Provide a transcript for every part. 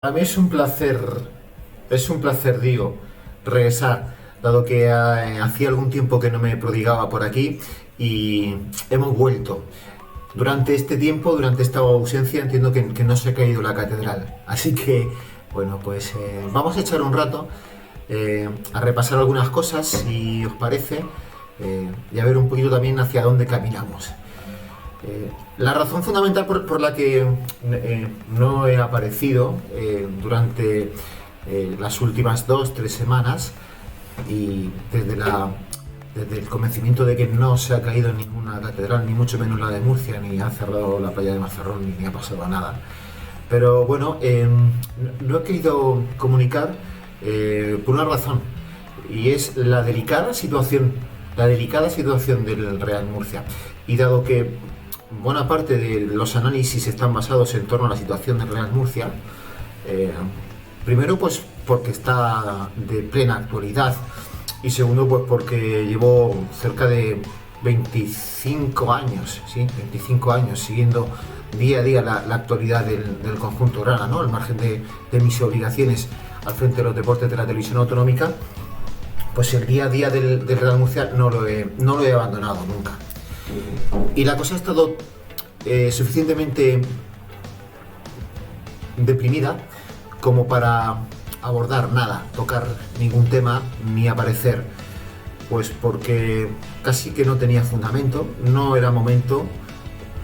A mí es un placer, digo, regresar, dado que hacía algún tiempo que no me prodigaba por aquí y hemos vuelto. Durante este tiempo, durante esta ausencia, entiendo que no se ha caído la catedral. Así que, bueno, pues vamos a echar un rato a repasar algunas cosas, si os parece, y a ver un poquito también hacia dónde caminamos. La razón fundamental por la que no he aparecido durante las últimas 2 o 3 semanas y desde el convencimiento de que no se ha caído ninguna catedral, ni mucho menos la de Murcia, ni ha cerrado la playa de Mazarrón, ni ha pasado nada. Pero bueno, no he querido comunicar por una razón, y es la delicada situación del Real Murcia. Y dado que buena parte de los análisis están basados en torno a la situación del Real Murcia. Primero, pues porque está de plena actualidad, y segundo, pues porque llevo cerca de 25 años, ¿sí? 25 años siguiendo día a día la actualidad del conjunto grana, ¿no? Al margen de mis obligaciones al frente de los deportes de la televisión autonómica, pues el día a día del Real Murcia no lo he abandonado nunca. Y la cosa ha estado suficientemente deprimida como para abordar nada, tocar ningún tema, ni aparecer, pues porque casi que no tenía fundamento, no era momento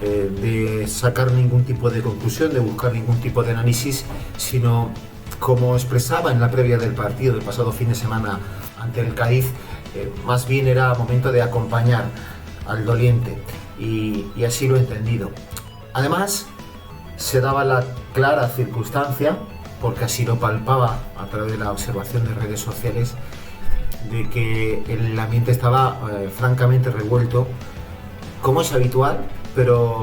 de sacar ningún tipo de conclusión, de buscar ningún tipo de análisis, sino, como expresaba en la previa del partido del pasado fin de semana ante el Cádiz, más bien era momento de acompañar al doliente, y así lo he entendido. Además, se daba la clara circunstancia, porque así lo palpaba a través de la observación de redes sociales, de que el ambiente estaba francamente revuelto, como es habitual, pero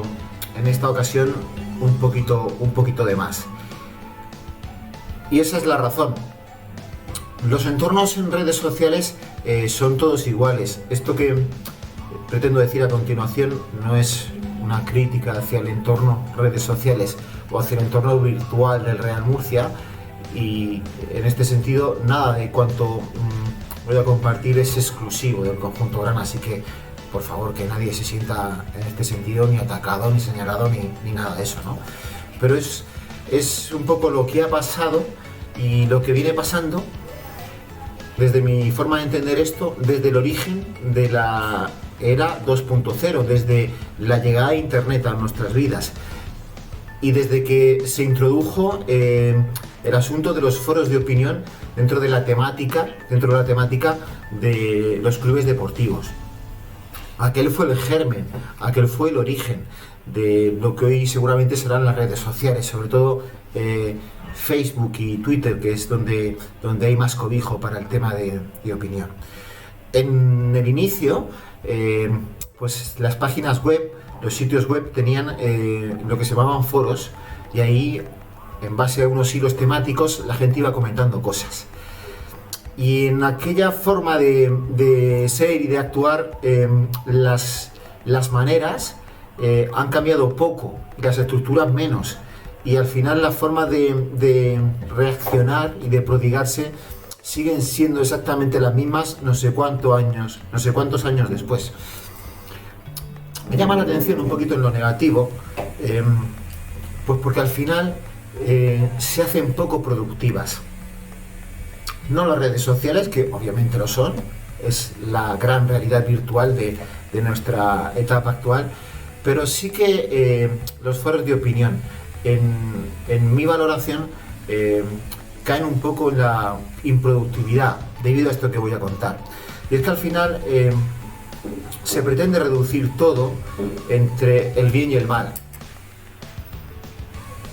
en esta ocasión un poquito de más. Y esa es la razón. Los entornos en redes sociales son todos iguales. Esto que pretendo decir a continuación no es una crítica hacia el entorno redes sociales o hacia el entorno virtual del Real Murcia, y en este sentido nada de cuanto voy a compartir es exclusivo del conjunto grana, así que por favor que nadie se sienta en este sentido ni atacado, ni señalado, ni nada de eso, ¿no? Pero es un poco lo que ha pasado y lo que viene pasando desde mi forma de entender esto, desde el origen de la era 2.0, desde la llegada de Internet a nuestras vidas, y desde que se introdujo el asunto de los foros de opinión dentro de la temática de los clubes deportivos. Aquel fue el germen, aquel fue el origen de lo que hoy seguramente serán las redes sociales, sobre todo Facebook y Twitter, que es donde hay más cobijo para el tema de opinión. En el inicio, pues las páginas web, los sitios web tenían lo que se llamaban foros, y ahí, en base a unos hilos temáticos, la gente iba comentando cosas. Y en aquella forma de ser y de actuar, las maneras han cambiado poco, las estructuras menos, y al final la forma de reaccionar y de prodigarse siguen siendo exactamente las mismas no sé cuántos años después. Me llama la atención un poquito en lo negativo, pues porque al final se hacen poco productivas. No las redes sociales, que obviamente lo son, es la gran realidad virtual de nuestra etapa actual, pero sí que los foros de opinión, en mi valoración, caen un poco en la improductividad debido a esto que voy a contar. Y es que al final se pretende reducir todo entre el bien y el mal.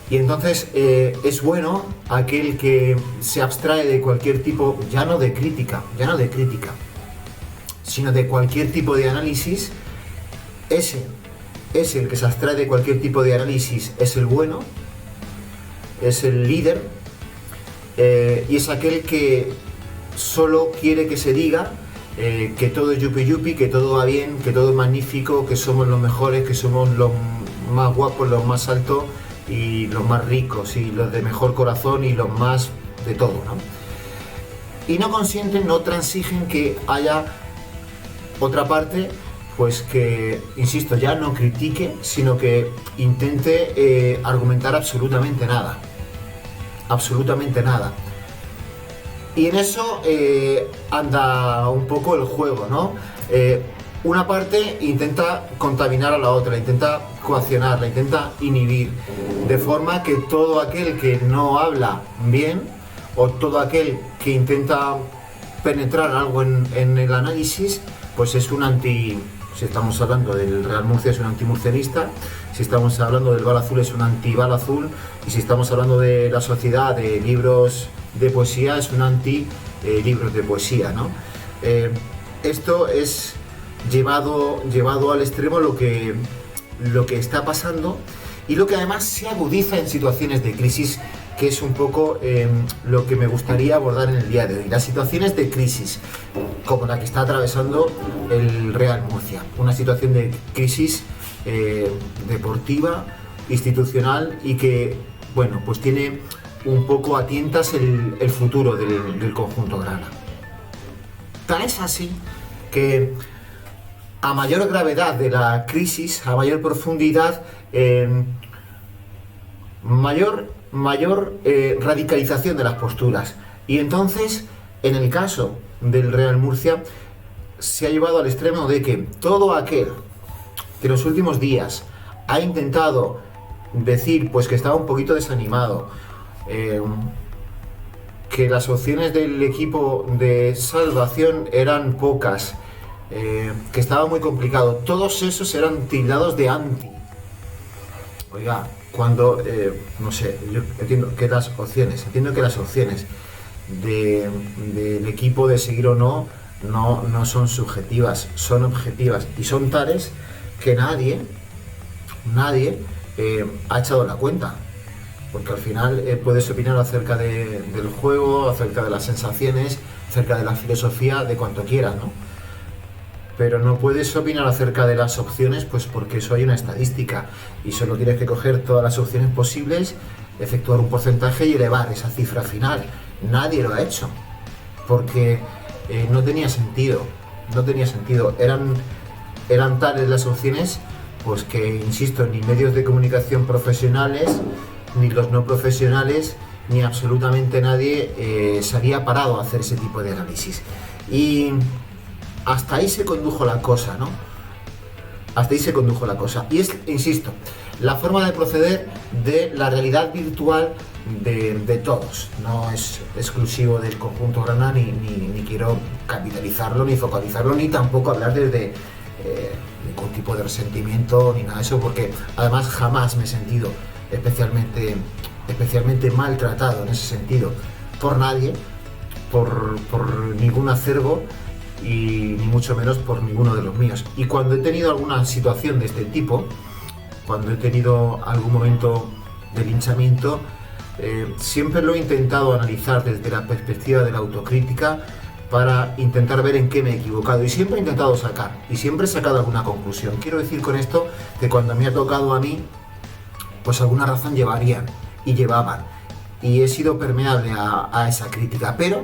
Y entonces es bueno aquel que se abstrae de cualquier tipo, ya no de crítica, sino de cualquier tipo de análisis. Ese es el que se abstrae de cualquier tipo de análisis, es el bueno, es el líder, y es aquel que solo quiere que se diga que todo es yupi yupi, que todo va bien, que todo es magnífico, que somos los mejores, que somos los más guapos, los más altos, y los más ricos y los de mejor corazón y los más de todo, ¿no? Y no consienten, no transigen que haya otra parte, pues que, insisto, ya no critique, sino que intente argumentar absolutamente nada. Absolutamente nada. Y en eso anda un poco el juego, ¿no? Una parte intenta contaminar a la otra, intenta coaccionarla, intenta inhibir, de forma que todo aquel que no habla bien o todo aquel que intenta penetrar algo en el análisis, pues es un anti... Si estamos hablando del Real Murcia es un antimurcianista, si estamos hablando del Bala Azul es un anti-Bala Azul, y si estamos hablando de la sociedad de libros de poesía es un anti-libros de poesía, ¿no? Esto es llevado al extremo lo que está pasando, y lo que además se agudiza en situaciones de crisis, que es un poco lo que me gustaría abordar en el día de hoy. Las situaciones de crisis, como la que está atravesando el Real Murcia. Una situación de crisis deportiva, institucional, y que, bueno, pues tiene un poco a tientas el futuro del conjunto grana. Tan es así que a mayor gravedad de la crisis, a mayor profundidad, mayor radicalización de las posturas. Y entonces, en el caso del Real Murcia, se ha llevado al extremo de que todo aquel que en los últimos días ha intentado decir pues que estaba un poquito desanimado, que las opciones del equipo de salvación eran pocas, que estaba muy complicado, todos esos eran tildados de anti. Oiga, cuando, no sé, yo entiendo que las opciones del equipo de seguir o no son subjetivas, son objetivas, y son tales que nadie ha echado la cuenta, porque al final puedes opinar acerca del juego, acerca de las sensaciones, acerca de la filosofía, de cuanto quieras, ¿no? Pero no puedes opinar acerca de las opciones, pues porque eso hay una estadística y solo tienes que coger todas las opciones posibles, efectuar un porcentaje y elevar esa cifra final. Nadie lo ha hecho, porque no tenía sentido. Eran tales las opciones, pues que, insisto, ni medios de comunicación profesionales, ni los no profesionales, ni absolutamente nadie se había parado a hacer ese tipo de análisis. Y hasta ahí se condujo la cosa, ¿no? Hasta ahí se condujo la cosa. Y es, insisto, la forma de proceder de la realidad virtual de todos. No es exclusivo del conjunto grana, ni quiero capitalizarlo, ni focalizarlo, ni tampoco hablar desde ningún tipo de resentimiento, ni nada de eso, porque además jamás me he sentido especialmente maltratado en ese sentido por nadie, por ningún acervo, y ni mucho menos por ninguno de los míos. Y cuando he tenido alguna situación de este tipo, cuando he tenido algún momento de linchamiento, siempre lo he intentado analizar desde la perspectiva de la autocrítica, para intentar ver en qué me he equivocado, y siempre he intentado sacar, y siempre he sacado alguna conclusión. Quiero decir con esto que cuando me ha tocado a mí, pues alguna razón llevarían y llevaban, y he sido permeable a esa crítica, pero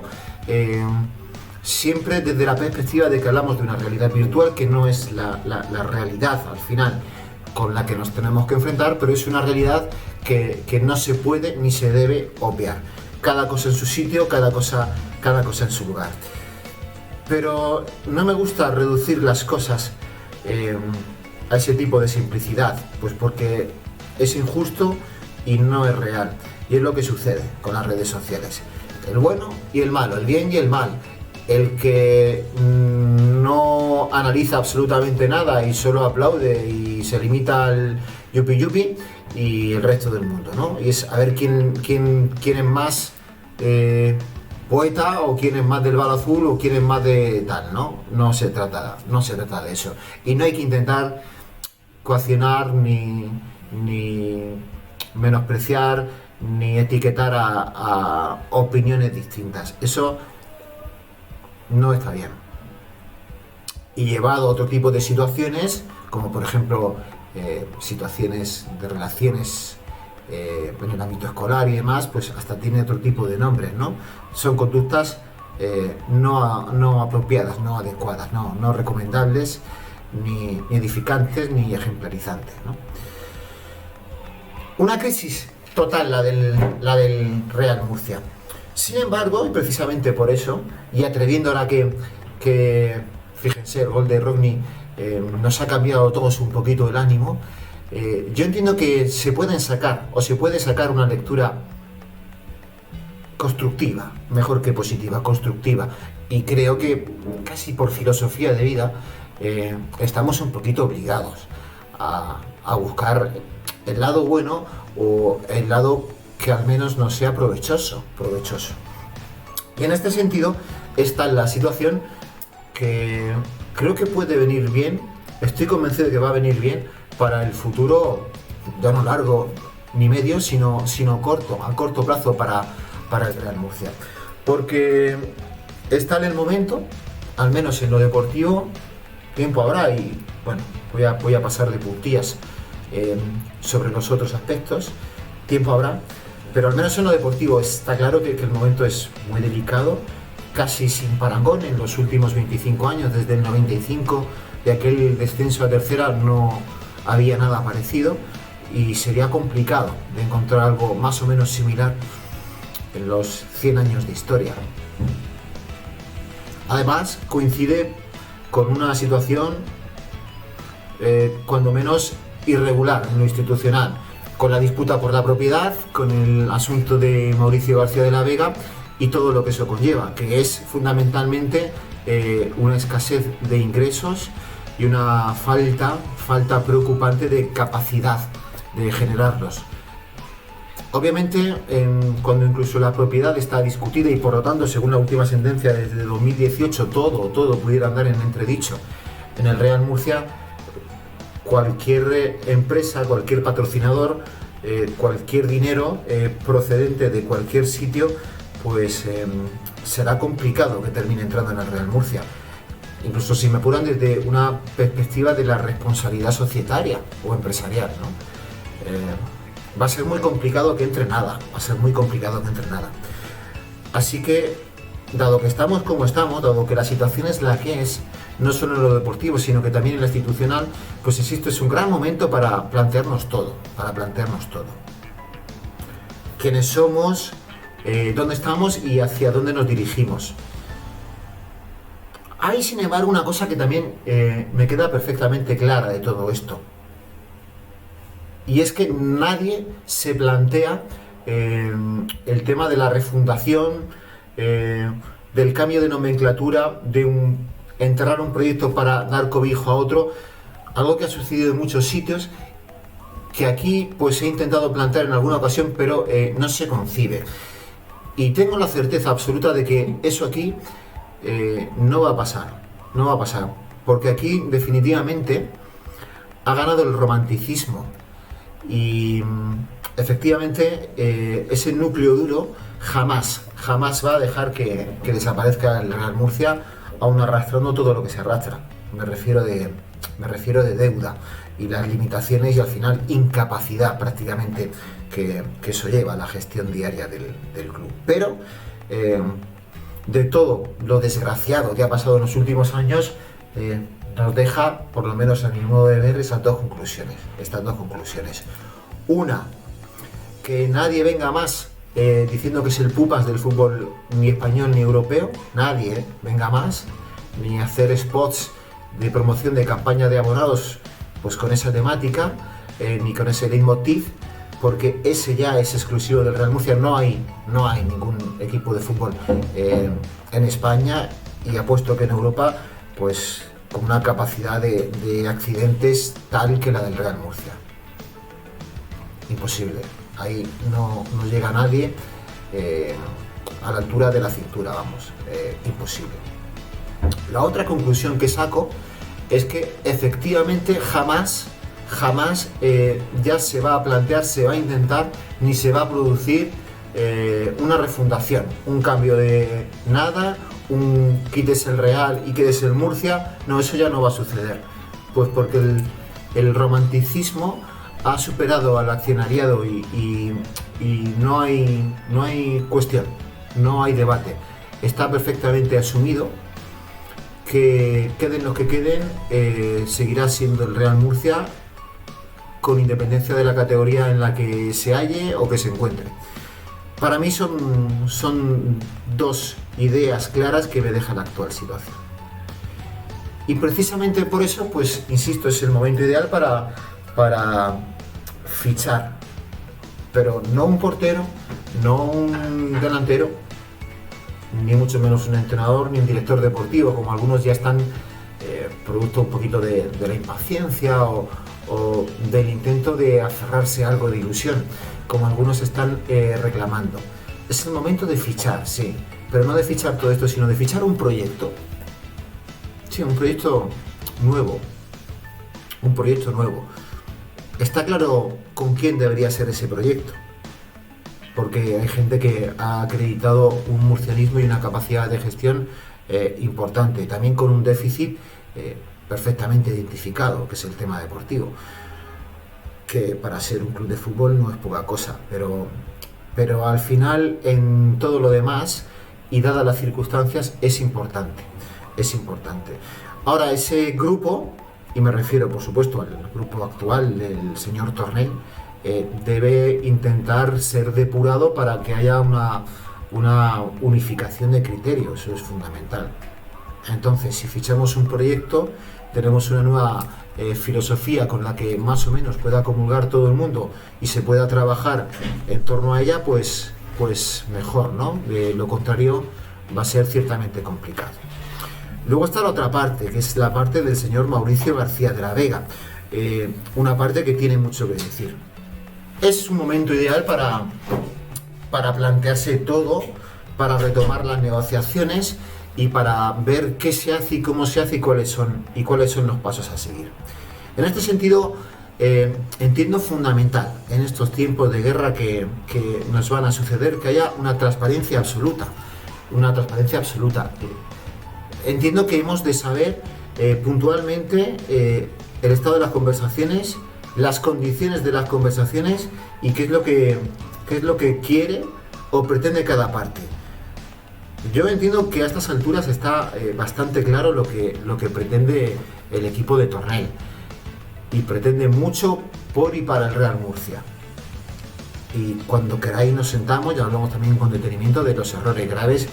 siempre desde la perspectiva de que hablamos de una realidad virtual que no es la realidad al final con la que nos tenemos que enfrentar, pero es una realidad que no se puede ni se debe obviar. Cada cosa en su sitio, cada cosa en su lugar. Pero no me gusta reducir las cosas a ese tipo de simplicidad, pues porque es injusto y no es real. Y es lo que sucede con las redes sociales. El bueno y el malo, el bien y el mal. El que no analiza absolutamente nada y solo aplaude y se limita al yupi yupi, y el resto del mundo, ¿no? Y es a ver quién es más poeta, o quién es más del Bala Azul, o quién es más de tal, ¿no? No se trata de eso. Y no hay que intentar coaccionar, ni menospreciar, ni etiquetar a opiniones distintas. Eso no está bien. Y llevado a otro tipo de situaciones, como por ejemplo situaciones de relaciones en el ámbito escolar y demás, pues hasta tiene otro tipo de nombres, ¿no? Son conductas no apropiadas, no adecuadas, no recomendables, ni edificantes, ni ejemplarizantes, ¿no? Una crisis total la del Real Murcia. Sin embargo, y precisamente por eso, y atreviéndola que fíjense, el gol de Rodney nos ha cambiado a todos un poquito el ánimo, yo entiendo que se puede sacar una lectura constructiva, mejor que positiva, constructiva, y creo que casi por filosofía de vida estamos un poquito obligados a buscar el lado bueno o el lado que al menos nos sea provechoso. Y en este sentido está la situación que creo que puede venir bien, estoy convencido de que va a venir bien para el futuro, ya no largo ni medio, sino corto, a corto plazo para el Real Murcia. Porque está en el momento, al menos en lo deportivo, tiempo habrá y bueno, voy a pasar de puntillas sobre los otros aspectos, tiempo habrá, pero al menos en lo deportivo está claro que el momento es muy delicado, casi sin parangón en los últimos 25 años, desde el 95, de aquel descenso a tercera no había nada parecido y sería complicado de encontrar algo más o menos similar en los 100 años de historia. Además, coincide con una situación cuando menos irregular en lo institucional, con la disputa por la propiedad, con el asunto de Mauricio García de la Vega y todo lo que eso conlleva, que es fundamentalmente una escasez de ingresos y una falta preocupante de capacidad de generarlos. Obviamente, cuando incluso la propiedad está discutida y por lo tanto, según la última sentencia desde 2018, todo pudiera andar en entredicho en el Real Murcia, cualquier empresa, cualquier patrocinador, cualquier dinero procedente de cualquier sitio, pues será complicado que termine entrando en el Real Murcia. Incluso si me apuran desde una perspectiva de la responsabilidad societaria o empresarial, ¿no? Va a ser muy complicado que entre nada, Así que, dado que estamos como estamos, dado que la situación es la que es, no solo en lo deportivo, sino que también en lo institucional, pues insisto, es un gran momento para plantearnos todo. Quiénes somos, dónde estamos y hacia dónde nos dirigimos. Hay, sin embargo, una cosa que también me queda perfectamente clara de todo esto. Y es que nadie se plantea el tema de la refundación, del cambio de nomenclatura, de enterrar un proyecto para dar cobijo a otro, algo que ha sucedido en muchos sitios, que aquí pues he intentado plantear en alguna ocasión, pero no se concibe. Y tengo la certeza absoluta de que eso aquí no va a pasar, porque aquí definitivamente ha ganado el romanticismo y efectivamente ese núcleo duro jamás va a dejar que desaparezca el Real Murcia, aún arrastrando todo lo que se arrastra. Me refiero de deuda y las limitaciones y al final incapacidad prácticamente que eso lleva a la gestión diaria del club. Pero de todo lo desgraciado que ha pasado en los últimos años, nos deja, por lo menos a mi modo de ver, estas dos conclusiones. Una, que nadie venga más diciendo que es el pupas del fútbol ni español ni europeo, nadie venga más, ni hacer spots de promoción de campaña de abonados pues con esa temática, ni con ese leitmotiv, porque ese ya es exclusivo del Real Murcia. No hay ningún equipo de fútbol en España, y apuesto que en Europa pues con una capacidad de accidentes tal que la del Real Murcia. Imposible, ahí no llega nadie a la altura de la cintura, imposible. La otra conclusión que saco es que efectivamente jamás ya se va a plantear, se va a intentar, ni se va a producir una refundación, un cambio de nada, quites el Real y quedes el Murcia. No, eso ya no va a suceder, pues porque el romanticismo ha superado al accionariado y no hay cuestión, no hay debate. Está perfectamente asumido que queden los que queden, seguirá siendo el Real Murcia con independencia de la categoría en la que se halle o que se encuentre. Para mí son dos ideas claras que me dejan la actual situación. Y precisamente por eso, pues insisto, es el momento ideal para fichar, pero no un portero, no un delantero, ni mucho menos un entrenador, ni un director deportivo, como algunos ya están, producto un poquito de la impaciencia o del intento de aferrarse a algo de ilusión, como algunos están reclamando. Es el momento de fichar, sí, pero no de fichar todo esto, sino de fichar un proyecto. Sí, un proyecto nuevo. Un proyecto nuevo. Está claro con quién debería ser ese proyecto, porque hay gente que ha acreditado un murcianismo y una capacidad de gestión importante, también con un déficit perfectamente identificado, que es el tema deportivo, que para ser un club de fútbol no es poca cosa, pero al final en todo lo demás y dadas las circunstancias es importante. Ahora ese grupo, y me refiero por supuesto al grupo actual del señor Tornel, debe intentar ser depurado para que haya una unificación de criterios, eso es fundamental. Entonces, si fichamos un proyecto, tenemos una nueva filosofía con la que más o menos pueda comulgar todo el mundo y se pueda trabajar en torno a ella, pues mejor, ¿no? De lo contrario, va a ser ciertamente complicado. Luego está la otra parte, que es la parte del señor Mauricio García de la Vega, una parte que tiene mucho que decir. Es un momento ideal para plantearse todo, para retomar las negociaciones y para ver qué se hace y cómo se hace y cuáles son los pasos a seguir. En este sentido, entiendo fundamental en estos tiempos de guerra que nos van a suceder que haya una transparencia absoluta. Entiendo que hemos de saber puntualmente el estado de las conversaciones, las condiciones de las conversaciones y qué es lo que quiere o pretende cada parte. Yo entiendo que a estas alturas está bastante claro lo que pretende el equipo de Tornel y pretende mucho por y para el Real Murcia. Y cuando queráis nos sentamos y hablamos también con detenimiento de los errores graves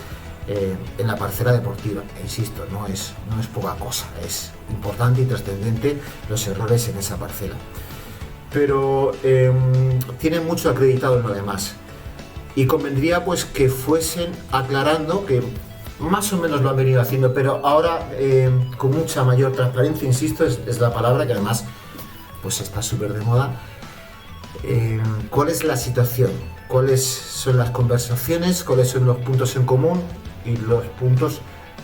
en la parcela deportiva. E insisto, no es poca cosa, es importante y trascendente los errores en esa parcela. Pero tienen mucho acreditado en lo demás. Y convendría pues que fuesen aclarando, que más o menos lo han venido haciendo, pero ahora con mucha mayor transparencia, insisto, es la palabra que además pues está súper de moda. ¿Cuál es la situación? ¿Cuáles son las conversaciones? ¿Cuáles son los puntos en común y los puntos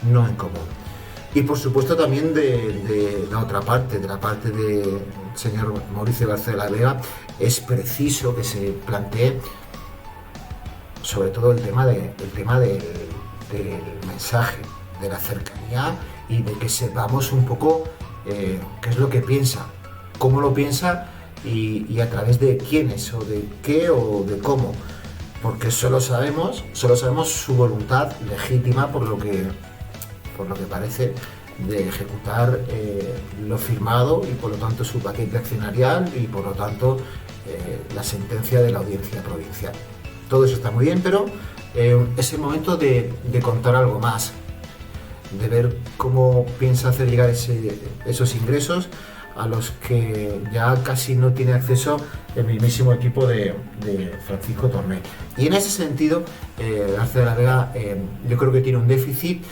no en común? Y por supuesto también de la otra parte, de la parte del señor Mauricio García de la Vega, es preciso que se plantee sobre todo el tema del mensaje, de la cercanía y de que sepamos un poco qué es lo que piensa, cómo lo piensa y a través de quiénes o de qué o de cómo, porque solo sabemos su voluntad legítima por lo que parece de ejecutar lo firmado y por lo tanto su paquete accionarial y por lo tanto la sentencia de la audiencia provincial. Todo eso está muy bien, pero es el momento de contar algo más, de ver cómo piensa hacer llegar esos ingresos a los que ya casi no tiene acceso el mismísimo equipo de Francisco Tornel. Y en ese sentido, García de la Vega yo creo que tiene un déficit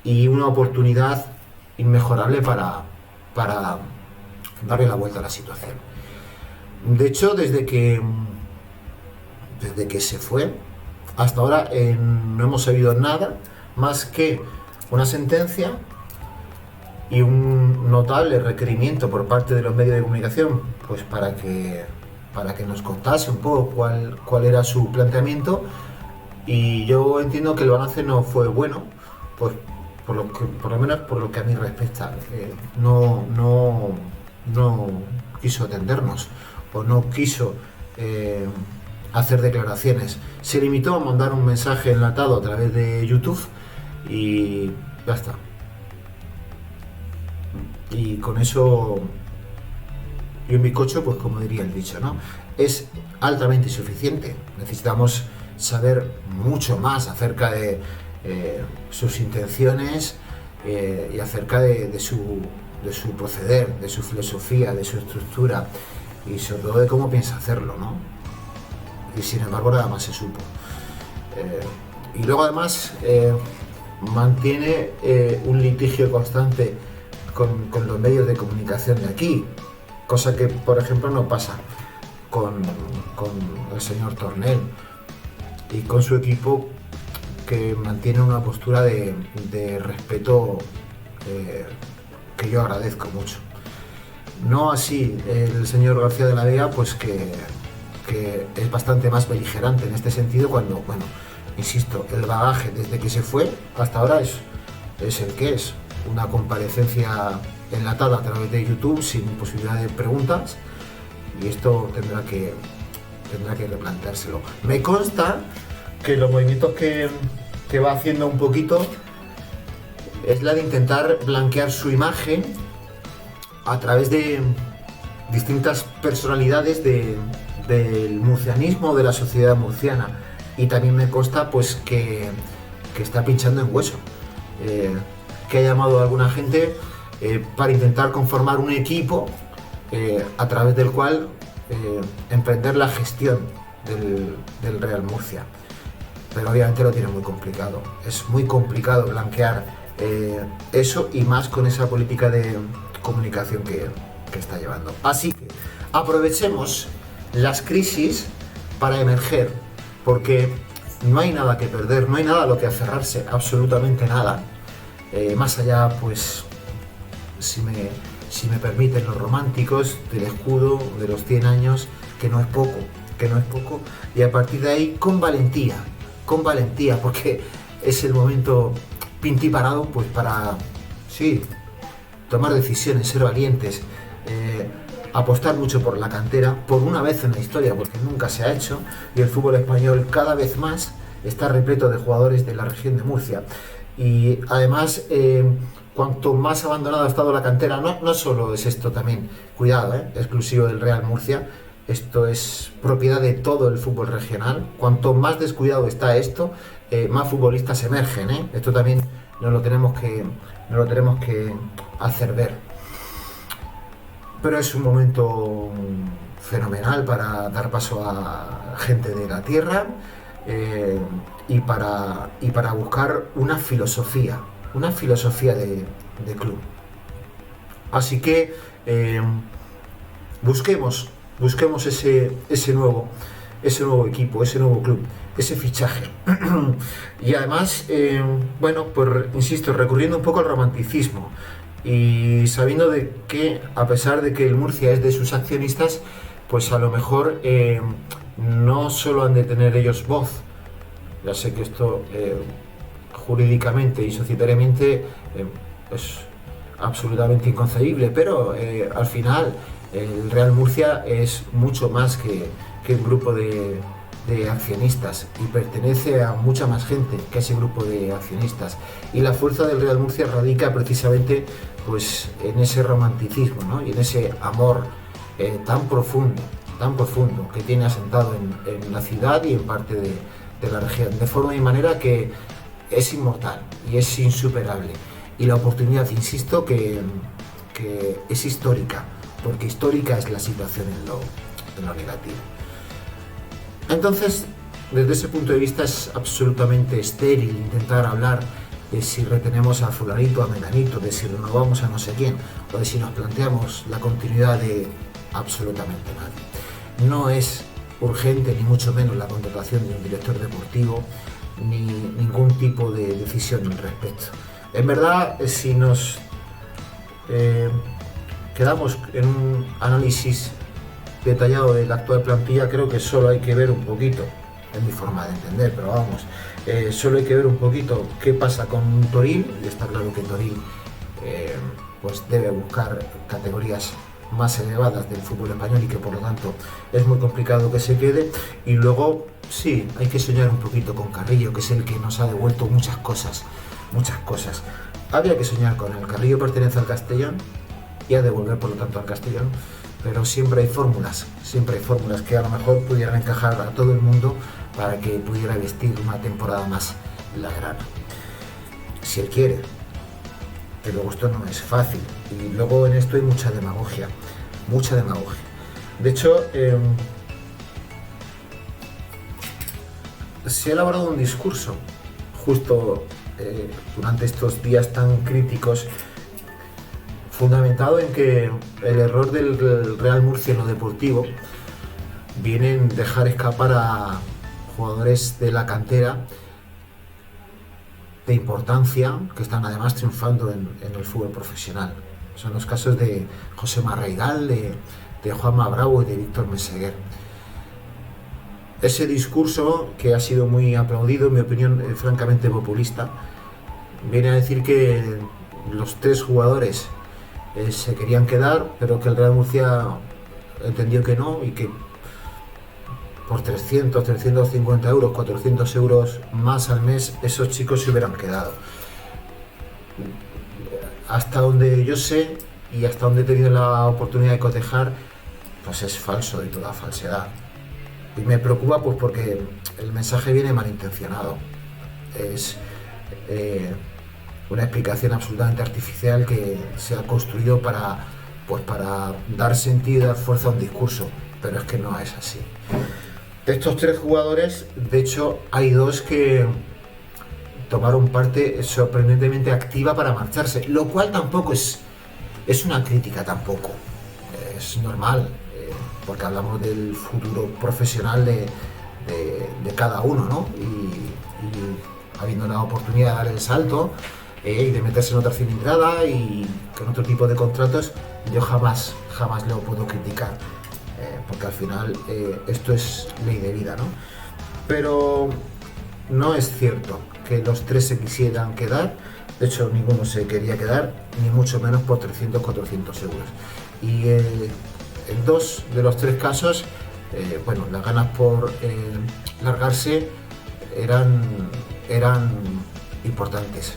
y una oportunidad inmejorable para darle la vuelta a la situación. De hecho, desde que se fue hasta ahora no hemos sabido nada más que una sentencia y un notable requerimiento por parte de los medios de comunicación, pues para que nos contase un poco cuál era su planteamiento, y yo entiendo que el balance no fue bueno, pues por lo menos por lo que a mí respecta. No quiso atendernos o no quiso hacer declaraciones. Se limitó a mandar un mensaje enlatado a través de YouTube y ya está. Y con eso y un bizcocho, pues como diría el dicho, ¿no? Es altamente insuficiente. Necesitamos saber mucho más acerca de sus intenciones y acerca de su proceder, de su filosofía, de su estructura y sobre todo de cómo piensa hacerlo, ¿no? Y sin embargo nada más se supo. Y luego además mantiene un litigio constante con los medios de comunicación de aquí, cosa que por ejemplo no pasa con el señor Tornel y con su equipo, que mantiene una postura de respeto que yo agradezco mucho. No así el señor García de la Vega, pues que es bastante más beligerante en este sentido, cuando, bueno, insisto, el bagaje desde que se fue hasta ahora es el que es. Una comparecencia enlatada a través de YouTube sin posibilidad de preguntas, y esto tendrá que replanteárselo. Me consta que los movimientos que va haciendo un poquito es la de intentar blanquear su imagen a través de distintas personalidades del murcianismo, de la sociedad murciana, y también me consta pues que está pinchando en hueso, que ha llamado a alguna gente para intentar conformar un equipo a través del cual emprender la gestión del Real Murcia. Pero obviamente lo tiene muy complicado. Es muy complicado blanquear eso, y más con esa política de comunicación que está llevando. Así que aprovechemos las crisis para emerger, porque no hay nada que perder, no hay nada a lo que aferrarse, absolutamente nada. Más allá, pues, si me permiten los románticos, del escudo de los 100 años, que no es poco, y a partir de ahí con valentía, porque es el momento pintiparado, pues para, sí, tomar decisiones, ser valientes, apostar mucho por la cantera, por una vez en la historia, porque nunca se ha hecho, y el fútbol español cada vez más está repleto de jugadores de la región de Murcia. Y además, cuanto más abandonado ha estado la cantera, no solo es esto también, cuidado, exclusivo del Real Murcia, esto es propiedad de todo el fútbol regional. Cuanto más descuidado está esto, más futbolistas emergen, Esto también nos lo tenemos que hacer ver. Pero es un momento fenomenal para dar paso a gente de la tierra, y para buscar una filosofía de club. Así que busquemos ese nuevo equipo, ese nuevo club, ese fichaje. Y además, bueno, pues insisto, recurriendo un poco al romanticismo y sabiendo de que, a pesar de que el Murcia es de sus accionistas, pues a lo mejor no solo han de tener ellos voz. Ya sé que esto jurídicamente y societariamente es absolutamente inconcebible, pero al final el Real Murcia es mucho más que un grupo de accionistas, y pertenece a mucha más gente que ese grupo de accionistas, y la fuerza del Real Murcia radica precisamente pues en ese romanticismo, ¿no? Y en ese amor tan profundo que tiene asentado en la ciudad y en parte de la región, de forma y manera que es inmortal y es insuperable. Y la oportunidad, insisto, que es histórica, porque histórica es la situación en lo negativo. Entonces, desde ese punto de vista es absolutamente estéril intentar hablar de si retenemos a fulanito, a menganito, de si renovamos a no sé quién, o de si nos planteamos la continuidad de absolutamente nadie. No es urgente, ni mucho menos, la contratación de un director deportivo, ni ningún tipo de decisión al respecto. En verdad, si nos quedamos en un análisis detallado de la actual plantilla, creo que solo hay que ver un poquito, es mi forma de entender, pero vamos, solo hay que ver un poquito qué pasa con Toril, y está claro que Toril pues debe buscar categorías más elevadas del fútbol español y que por lo tanto es muy complicado que se quede. Y luego sí, hay que soñar un poquito con Carrillo, que es el que nos ha devuelto muchas cosas, muchas cosas. Habría que soñar con él. Carrillo pertenece al Castellón y a devolver por lo tanto al Castellón, pero siempre hay fórmulas que a lo mejor pudieran encajar a todo el mundo para que pudiera vestir una temporada más la grana, si él quiere. Que luego esto no es fácil y luego en esto hay mucha demagogia. De hecho, se ha elaborado un discurso justo durante estos días tan críticos, fundamentado en que el error del Real Murcia en lo deportivo viene en dejar escapar a jugadores de la cantera de importancia que están además triunfando en el fútbol profesional. Son los casos de José Marraigal, de Juanma Bravo y de Víctor Meseguer. Ese discurso, que ha sido muy aplaudido, en mi opinión francamente populista, viene a decir que los tres jugadores se querían quedar, pero que el Real Murcia entendió que no y que por 300, 350 euros, 400 euros más al mes, esos chicos se hubieran quedado. Hasta donde yo sé y hasta donde he tenido la oportunidad de cotejar, pues es falso, de toda falsedad. Y me preocupa pues porque el mensaje viene malintencionado. Es una explicación absolutamente artificial que se ha construido para dar sentido y dar fuerza a un discurso, pero es que no es así. De estos tres jugadores, de hecho, hay dos que tomaron parte sorprendentemente activa para marcharse, lo cual tampoco es una crítica tampoco, es normal, porque hablamos del futuro profesional de cada uno, ¿no? Y habiendo la oportunidad de dar el salto y de meterse en otra cilindrada y con otro tipo de contratos, yo jamás lo puedo criticar, porque al final esto es ley de vida, ¿no? Pero no es cierto que los tres se quisieran quedar. De hecho, ninguno se quería quedar, ni mucho menos por 300, 400 euros. Y en dos de los tres casos, las ganas por largarse eran importantes.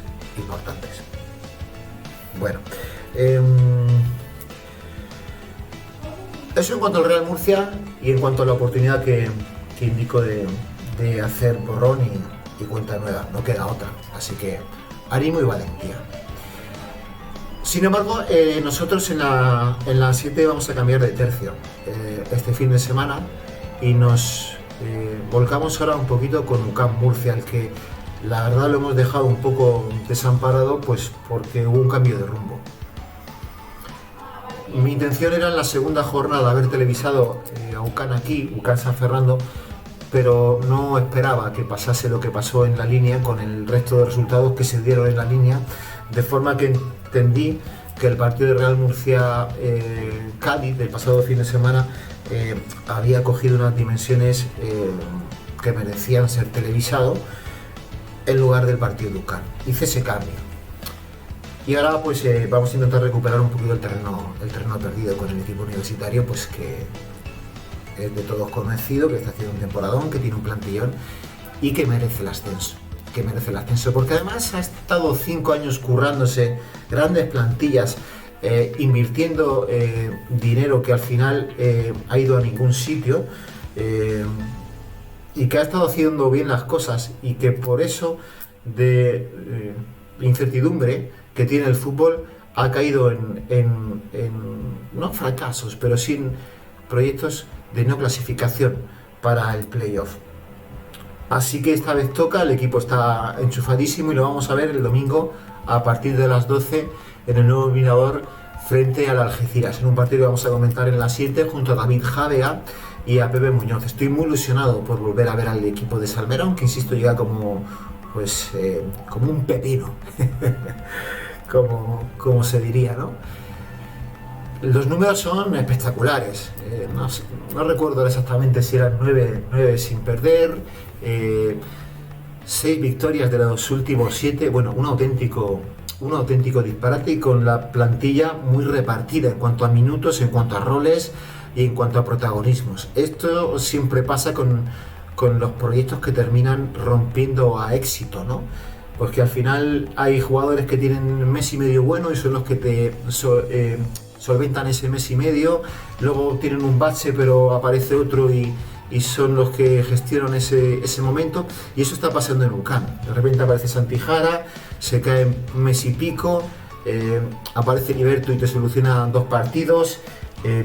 Bueno, eso en cuanto al Real Murcia y en cuanto a la oportunidad que indico de hacer borrón y cuenta nueva. No queda otra, así que ánimo y valentía. Sin embargo, nosotros en la 7 vamos a cambiar de tercio este fin de semana y nos volcamos ahora un poquito con UCAM Murcia, al que la verdad lo hemos dejado un poco desamparado, pues porque hubo un cambio de rumbo. Mi intención era en la segunda jornada haber televisado a UCAM aquí, UCAM San Fernando, pero no esperaba que pasase lo que pasó en la línea con el resto de resultados que se dieron en la línea, de forma que entendí que el partido de Real Murcia Cádiz del pasado fin de semana había cogido unas dimensiones que merecían ser televisado en lugar del partido de UCAM. Hice ese cambio y ahora pues vamos a intentar recuperar un poquito el terreno perdido con el equipo universitario, pues que es de todos conocido, que está haciendo un temporadón, que tiene un plantillón y que merece el ascenso. Porque además ha estado 5 años currándose grandes plantillas, invirtiendo dinero que al final ha ido a ningún sitio, y que ha estado haciendo bien las cosas, y que por eso de incertidumbre que tiene el fútbol ha caído en no fracasos, pero sin proyectos de no clasificación para el playoff. Así que esta vez toca, el equipo está enchufadísimo y lo vamos a ver el domingo a partir de las 12 en el nuevo Mirador frente al Algeciras, en un partido que vamos a comentar en la 7 junto a David Javea y a Pepe Muñoz. Estoy muy ilusionado por volver a ver al equipo de Salmerón, que insisto llega como un pepino, como se diría, ¿no? Los números son espectaculares, no recuerdo exactamente si eran 9 sin perder, 6 victorias de los últimos 7, bueno, un auténtico disparate y con la plantilla muy repartida en cuanto a minutos, en cuanto a roles y en cuanto a protagonismos. Esto siempre pasa con los proyectos que terminan rompiendo a éxito, ¿no? Pues que al final hay jugadores que tienen un mes y medio bueno y son los que te solventan ese mes y medio, luego tienen un bache pero aparece otro y son los que gestionan ese momento, y eso está pasando en UCAM. De repente aparece Santijara, se cae un mes y pico, aparece Liberto y te soluciona 2 partidos,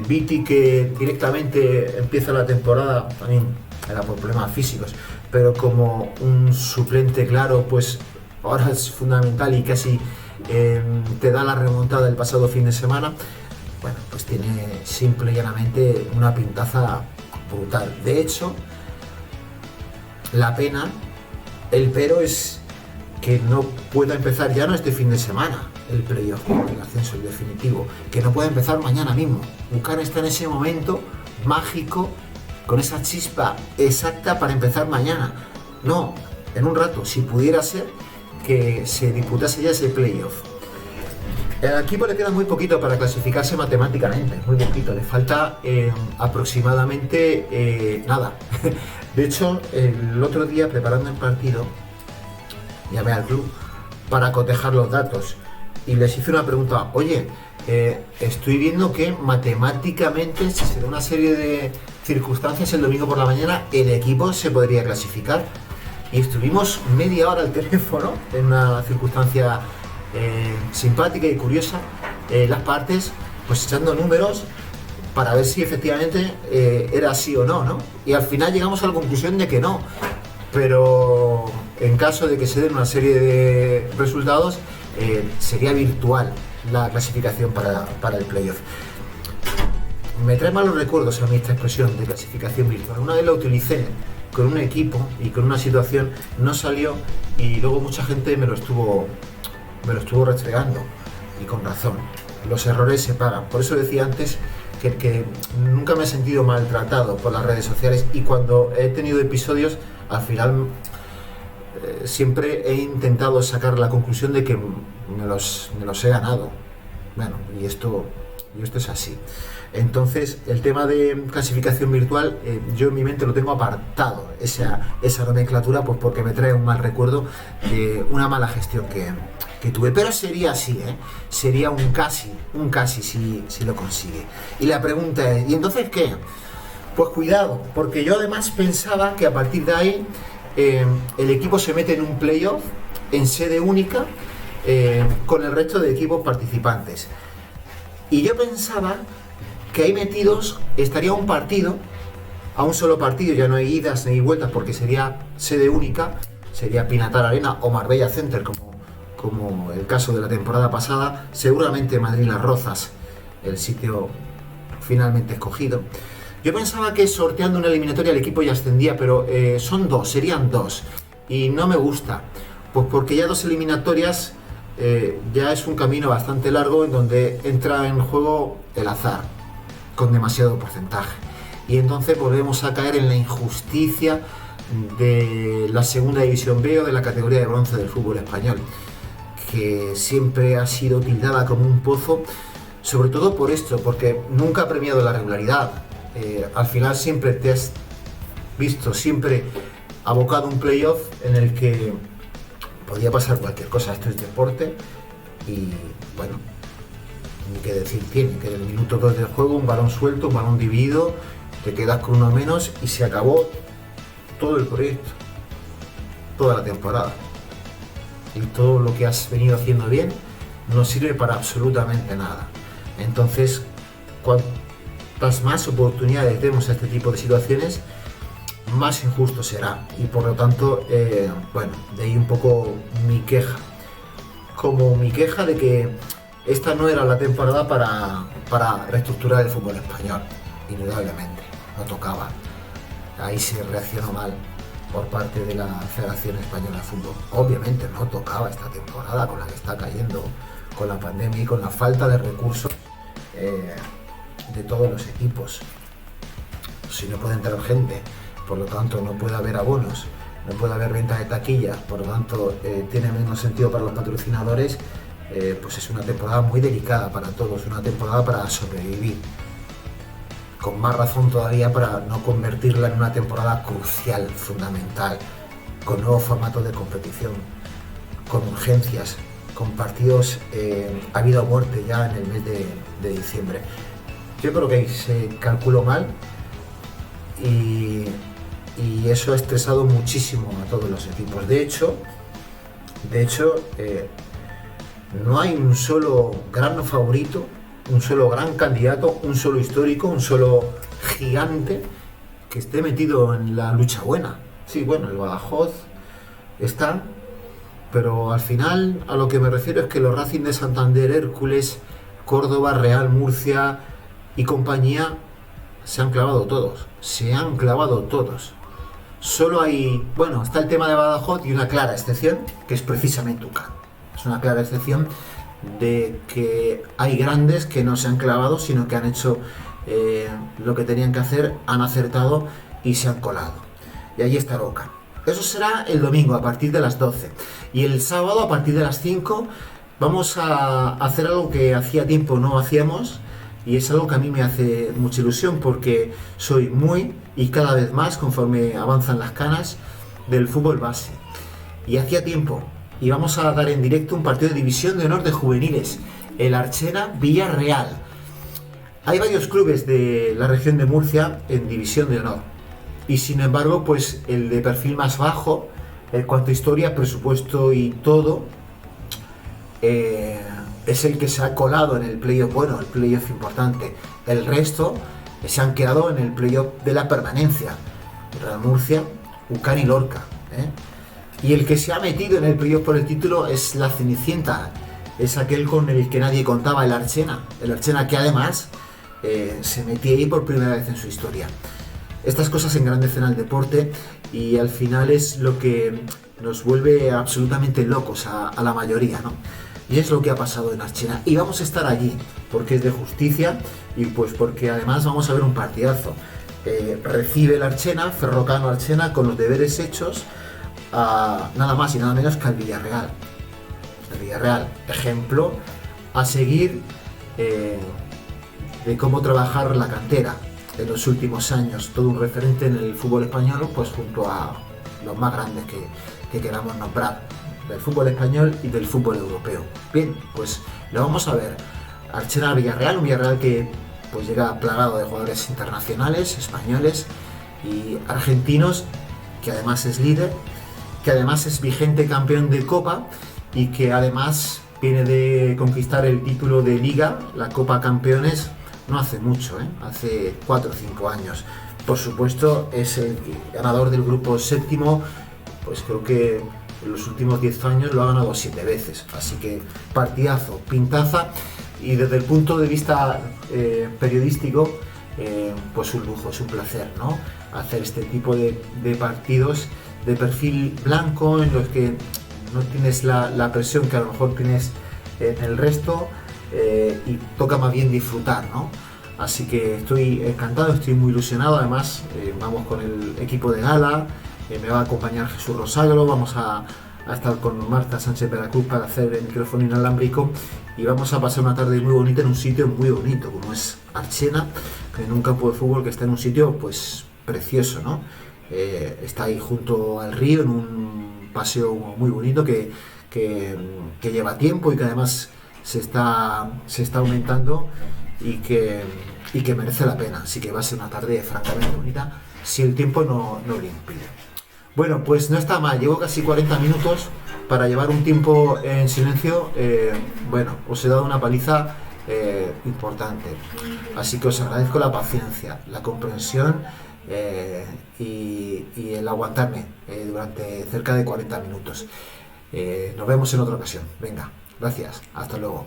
Viti, que directamente empieza la temporada, también era por problemas físicos, pero como un suplente claro, pues ahora es fundamental y casi te da la remontada del pasado fin de semana. Bueno, pues tiene simple y llanamente una pintaza brutal. De hecho, la pena, el pero es que no pueda empezar ya no este fin de semana el playoff, el ascenso, el definitivo, que no pueda empezar mañana mismo. UCAM está en ese momento mágico, con esa chispa exacta para empezar mañana. No, en un rato, si pudiera ser que se disputase ya ese playoff. Al equipo le queda muy poquito para clasificarse matemáticamente, muy poquito, le falta aproximadamente nada. De hecho, el otro día preparando el partido, llamé al club para cotejar los datos y les hice una pregunta: oye, estoy viendo que matemáticamente, si se da una serie de circunstancias el domingo por la mañana, el equipo se podría clasificar. Y estuvimos media hora al teléfono en una circunstancia simpática y curiosa, las partes pues echando números para ver si efectivamente era así o no, ¿no? Y al final llegamos a la conclusión de que no, pero en caso de que se den una serie de resultados, sería virtual la clasificación para el playoff. Me trae malos recuerdos a mí esta expresión de clasificación virtual. Una vez la utilicé con un equipo y con una situación, no salió y luego mucha gente me lo estuvo restregando, y con razón. Los errores se pagan. Por eso decía antes que nunca me he sentido maltratado por las redes sociales, y cuando he tenido episodios, al final siempre he intentado sacar la conclusión de que me los he ganado. Bueno, y esto es así. Entonces, el tema de clasificación virtual, yo en mi mente lo tengo apartado, esa nomenclatura, pues porque me trae un mal recuerdo de una mala gestión que tuve. Pero sería así, sería un casi si lo consigue. Y la pregunta es, ¿y entonces qué? Pues cuidado, porque yo además pensaba que a partir de ahí el equipo se mete en un playoff en sede única con el resto de equipos participantes. Y yo pensaba que ahí metidos estaría un partido, a un solo partido, ya no hay idas ni vueltas porque sería sede única, sería Pinatar Arena o Marbella Center, como el caso de la temporada pasada, seguramente Madrid Las Rozas, el sitio finalmente escogido. Yo pensaba que sorteando una eliminatoria el equipo ya ascendía, pero serían dos, y no me gusta, pues porque ya 2 eliminatorias ya es un camino bastante largo en donde entra en juego el azar, con demasiado porcentaje, y entonces volvemos a caer en la injusticia de la segunda división B o de la categoría de bronce del fútbol español, que siempre ha sido tildada como un pozo, sobre todo por esto, porque nunca ha premiado la regularidad. Al final siempre te has visto siempre abocado a un playoff en el que podía pasar cualquier cosa. Esto es deporte y bueno, ni qué decir tiene, que en el minuto 2 del juego un balón suelto, un balón dividido, te quedas con uno menos y se acabó todo el proyecto, toda la temporada, y todo lo que has venido haciendo bien no sirve para absolutamente nada. Entonces, cuantas más oportunidades demos a este tipo de situaciones, más injusto será, y por lo tanto, bueno, de ahí un poco mi queja, como mi queja de que esta no era la temporada para reestructurar el fútbol español. Indudablemente, no tocaba. Ahí se reaccionó mal por parte de la Federación Española de Fútbol. Obviamente no tocaba esta temporada con la que está cayendo, con la pandemia y con la falta de recursos de todos los equipos. Si no puede entrar gente, por lo tanto no puede haber abonos, no puede haber venta de taquillas, por lo tanto tiene menos sentido para los patrocinadores, pues es una temporada muy delicada para todos, una temporada para sobrevivir. Con más razón todavía para no convertirla en una temporada crucial, fundamental, con nuevos formatos de competición, con urgencias, con partidos a vida o muerte ya en el mes de diciembre. Yo creo que se calculó mal y eso ha estresado muchísimo a todos los equipos. De hecho, no hay un solo gran favorito, un solo gran candidato, un solo histórico, un solo gigante que esté metido en la lucha buena. Sí, bueno, el Badajoz está, pero al final a lo que me refiero es que los Racing de Santander, Hércules, Córdoba, Real Murcia y compañía se han clavado todos. Solo hay, bueno, está el tema de Badajoz y una clara excepción, que es precisamente UCAM. Es una clara excepción de que hay grandes que no se han clavado, sino que han hecho lo que tenían que hacer, han acertado y se han colado. Y ahí está UCAM. Eso será el domingo a partir de las 12. Y el sábado a partir de las 5 vamos a hacer algo que hacía tiempo no hacíamos. Y es algo que a mí me hace mucha ilusión porque soy muy y cada vez más, conforme avanzan las canas, del fútbol base. Y hacía tiempo. Y vamos a dar en directo un partido de división de honor de juveniles. El Archena Villarreal. Hay varios clubes de la región de Murcia en división de honor. Y sin embargo, pues el de perfil más bajo, en cuanto a historia, presupuesto y todo, es el que se ha colado en el playoff, bueno, el playoff importante. El resto se han quedado en el playoff de la permanencia. Real Murcia, UCAM y Lorca. Y el que se ha metido en el playoff por el título es la Cenicienta. Es aquel con el que nadie contaba, el Archena. El Archena que además se metía ahí por primera vez en su historia. Estas cosas engrandecen al deporte y al final es lo que nos vuelve absolutamente locos a la mayoría, ¿no? Y es lo que ha pasado en Archena. Y vamos a estar allí, porque es de justicia y pues porque además vamos a ver un partidazo. Recibe el Archena, Ferrocano Archena, con los deberes hechos, a nada más y nada menos que al Villarreal. El Villarreal, ejemplo a seguir de cómo trabajar la cantera en los últimos años. Todo un referente en el fútbol español, pues junto a los más grandes que queramos nombrar, del fútbol español y del fútbol europeo. Bien, pues lo vamos a ver. Archena Villarreal, un Villarreal que pues llega plagado de jugadores internacionales, españoles y argentinos, que además es líder, que además es vigente campeón de Copa y que además viene de conquistar el título de Liga, la Copa Campeones, no hace mucho, hace 4 o 5 años. Por supuesto es el ganador del grupo séptimo, pues creo que en los últimos 10 años lo ha ganado 7 veces, así que partidazo, pintaza, y desde el punto de vista periodístico, pues un lujo, es un placer, ¿no? Hacer este tipo de partidos de perfil blanco en los que no tienes la presión que a lo mejor tienes en el resto, y toca más bien disfrutar, ¿no? Así que estoy encantado, estoy muy ilusionado. Además vamos con el equipo de gala, me va a acompañar Jesús Rosagro, vamos a estar con Marta Sánchez Veracruz para hacer el micrófono inalámbrico y vamos a pasar una tarde muy bonita en un sitio muy bonito como es Archena, en un campo de fútbol que está en un sitio pues precioso, ¿no? Está ahí junto al río en un paseo muy bonito que lleva tiempo y que además se está aumentando y que merece la pena, así que va a ser una tarde francamente bonita si el tiempo no lo impide. Bueno, pues no está mal, llevo casi 40 minutos para llevar un tiempo en silencio. Bueno, os he dado una paliza importante, así que os agradezco la paciencia, la comprensión y el aguantarme durante cerca de 40 minutos. Nos vemos en otra ocasión. Venga, gracias, hasta luego.